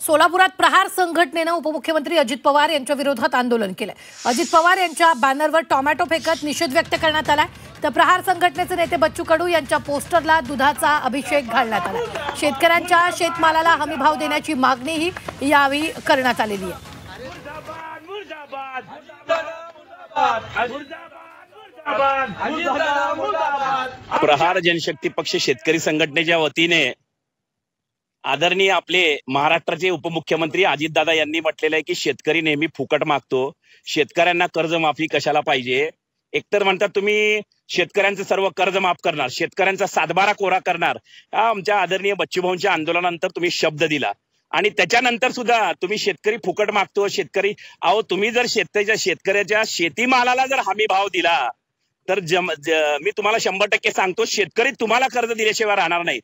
सोलापुरात प्रहार संघटनेनं उपमुख्यमंत्री अजित पवार यांच्या विरोधात आंदोलन केलंय। अजित पवार यांच्या बॅनरवर टोमॅटो फेकत निषेध व्यक्त करण्यात आलाय। तर प्रहार संघटनेचे नेते बच्चू कडू यांच्या पोस्टरला दुधाचा अभिषेक घालण्यात आला। शेतकऱ्यांच्या शेतमालाला हमीभाव देण्याची मागणीही यावेळी करण्यात आलेली आहे। प्रहार जनशक्ती पक्ष शेतकरी संघटनेच्या वतीने आदरणीय आपले महाराष्ट्राचे उपमुख्यमंत्री अजितदादा यांनी म्हटलेलं आहे की शेतकरी नेहमी फुकट मागतो, शेतकऱ्यांना कर्जमाफी कशाला पाहिजे। एकतर म्हणतात तुम्ही शेतकऱ्यांचं सर्व कर्ज माफ करणार, शेतकऱ्यांचा सातबारा कोरा करणार, हा आमच्या आदरणीय बच्चूभाऊंच्या आंदोलनानंतर तुम्ही शब्द दिला आणि त्याच्यानंतर सुद्धा तुम्ही शेतकरी फुकट मागतो, शेतकरी अहो तुम्ही जर शेतकऱ्याच्या शेतीमालाला जर हमी भाव दिला तर मी तुम्हाला 100% सांगतो शेतकरी तुम्हाला कर्ज दिल्याशिवाय राहणार नाही।